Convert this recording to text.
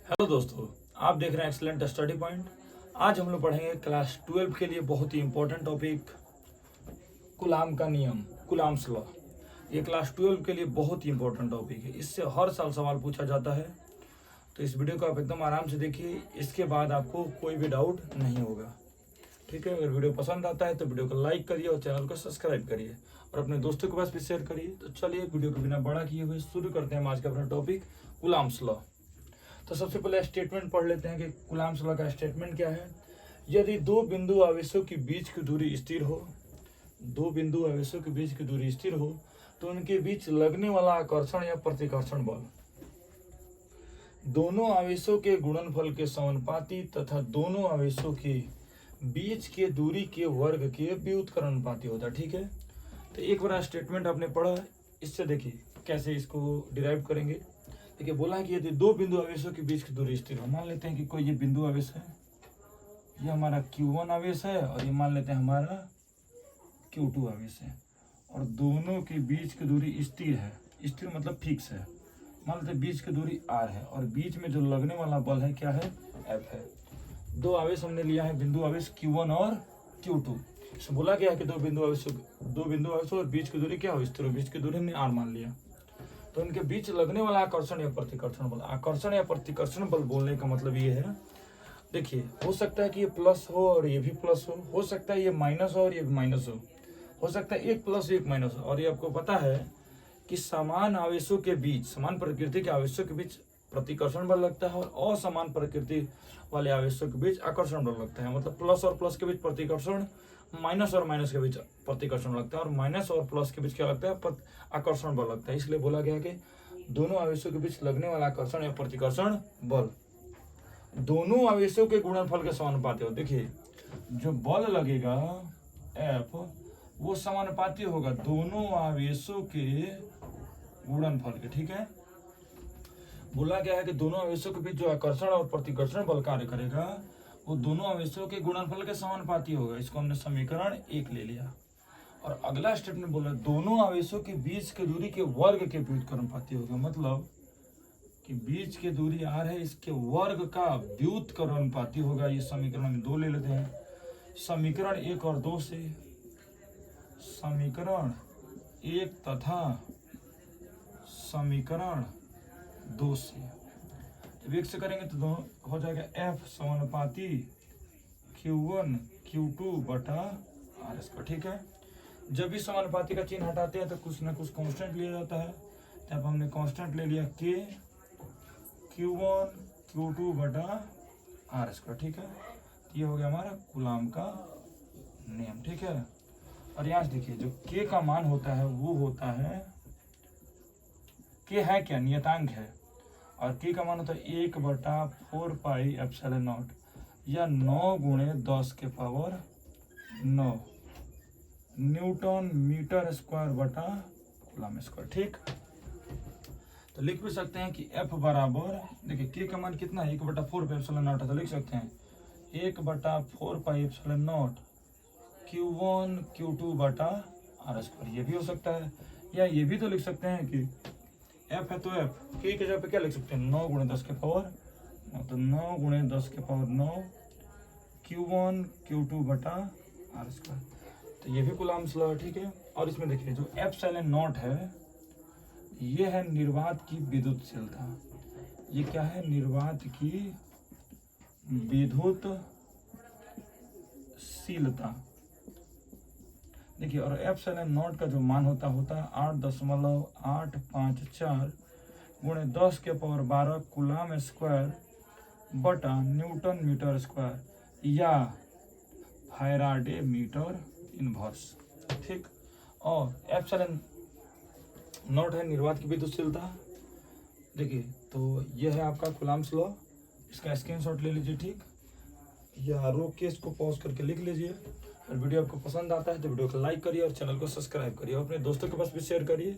Hello दोस्तों, आप देख रहे हैं एक्सलेंट स्टडी पॉइंट। आज हम लोग पढ़ेंगे क्लास 12 के लिए बहुत ही इंपॉर्टेंट टॉपिक कूलाम का नियम, कूलाम्स लॉ। ये क्लास 12 के लिए बहुत ही इंपॉर्टेंट टॉपिक है, इससे हर साल सवाल पूछा जाता है। तो इस वीडियो को आप एकदम आराम से देखिए, इसके बाद आपको कोई भी डाउट नहीं होगा। ठीक है, अगर वीडियो पसंद आता है तो वीडियो को लाइक करिए और चैनल को सब्सक्राइब करिए और अपने दोस्तों के पास भी शेयर करिए। तो चलिए वीडियो को बिना बड़ा किए हुए शुरू करते हैं आज का अपना टॉपिक कूलाम्स लॉ। तो सबसे पहले स्टेटमेंट पढ़ लेते हैं कि कूलाम्स लॉ का स्टेटमेंट क्या है। यदि दो बिंदु आवेशों के बीच की दूरी स्थिर हो, दो बिंदु आवेशों के बीच की दूरी स्थिर हो तो उनके बीच लगने वाला आकर्षण या प्रतिकर्षण बल दोनों आवेशों के गुणनफल के समानुपाती तथा दोनों आवेशों के बीच के दूरी के वर्ग के व्युत्क्रमानुपाती होता है। ठीक है, तो एक बार स्टेटमेंट आपने पढ़ा, इससे देखिए कैसे इसको डिराइव करेंगे। देखिए बोला है कि यदि दो बिंदु आवेशों के बीच की दूरी स्थिर हो, मान लेते हैं कि कोई ये बिंदु आवेश है, ये हमारा Q1 आवेश है और ये मान लेते हैं हमारा Q2 आवेश है और दोनों के बीच की दूरी स्थिर है। स्थिर मतलब फिक्स है। मान लेते हैं बीच की दूरी R है और बीच में जो लगने वाला बल है क्या है, F है। दो आवेश हमने लिया है, बिंदु आवेश Q1 और Q2। इसमें बोला गया है कि दो बिंदु आवेश और बीच की दूरी क्या हो, स्थिर हो। बीच की दूरी हमने R मान लिया, तो इनके बीच लगने वाला आकर्षण या प्रतिकर्षण बल। आकर्षण या प्रतिकर्षण बल बोलने का मतलब ये है, देखिए हो सकता है कि ये प्लस हो और ये भी प्लस हो सकता है ये माइनस हो और ये भी माइनस हो सकता है एक प्लस एक माइनस हो। और ये आपको पता है कि समान आवेशों के बीच, समान प्रकृति के आवेशों के बीच प्रतिकर्षण बल लगता है और असमान प्रकृति वाले आवेशों के बीच आकर्षण बल लगता है। मतलब प्लस और प्लस के बीच प्रतिकर्षण, माइनस और माइनस के बीच प्रतिकर्षण लगता है और माइनस और प्लस के बीच क्या लगता है, आकर्षण बल लगता है। इसलिए बोला गया कि दोनों आवेशों के बीच लगने वाला आकर्षण या प्रतिकर्षण बल दोनों आवेशों के गुणनफल के समानुपाती हो। देखिए जो बल लगेगा F वो समानुपाती होगा दोनों आवेशों के गुणनफल के। ठीक है, बोला गया है कि दोनों आवेशों के बीच जो आकर्षण और प्रतिकर्षण बल कार्य करेगा वो दोनों आवेशों के गुणनफल के समानुपाती होगा। इसको हमने समीकरण 1 ले लिया। और अगला स्टेटमेंट बोला दोनों आवेशों के बीच की दूरी के वर्ग के व्युत्क्रमानुपाती होगा। मतलब कि बीच की दूरी R है, इसके वर्ग का व्युत्क्रमानुपाती होगा। ये समीकरण हम 2 ले लेते हैं। समीकरण 1 और 2 से, समीकरण 1 तथा समीकरण 2 से जब 1 से करेंगे तो हो जाएगा F समानुपाती Q1 Q2 बटा R स्क्वायर। ठीक है, जब भी समानुपाती का चिन्ह हटाते हैं तो कुछ ना कुछ कांस्टेंट लिया जाता है। तब हमने कांस्टेंट ले लिया K Q1 Q2 बटा R स्क्वायर। ठीक है, ये हो गया हमारा कूलाम का नियम। ठीक है, और यहाँ से देखिए जो K का मान होता है वो होता है, K है क्या, नियतांक है, और K का मान होता है 1/4 पाई एप्सिलॉन नॉट या 9 गुणे 10 के पावर 9 न्यूटन मीटर स्क्वायर बटा कूलाम स्क्वायर। ठीक, तो लिख भी सकते हैं कि F बराबर, देखिए K का मान कितना है, 1/4 पाई एप्सिलॉन नॉट है, तो लिख सकते हैं 1/4 pi epsilon not Q1 Q2 बटा R स्क्वायर। ये भी हो सकता है, या ये भी तो लिख सकते हैं कि F है तो F K के जगह पे क्या लिख सकते हैं, 9 गुणे 10 के पावर 9, तो 9 गुणे 10 के पावर 9 Q1 Q2 बटा R स्क्वायर। तो ये भी कूलाम्स लॉ है। ठीक है, और इसमें देखिए जो एप्सिलॉन नॉट है ये है निर्वात की विद्युतशीलता। ये क्या है, निर्वात की विद्युतशीलता। देखिए, और एप्सिलॉन नॉट का जो मान होता है 8.854 गुणे 10 के पावर 12 कूलाम स्क्वायर बटा न्यूटन मीटर स्क्वायर या फैराडे मीटर इनवर्स। ठीक, और एप्सिलॉन नॉट है निर्वात की विद्युतशीलता। देखिए तो यह है आपका कूलाम्स लॉ, इसका स्क्रीनशॉट ले लीजिए। ठीक, या रोक के इसको पॉज करके लिख लीजिए। और वीडियो आपको पसंद आता है तो वीडियो को लाइक करिए और चैनल को सब्सक्राइब करिए और अपने दोस्तों के पास भी शेयर करिए।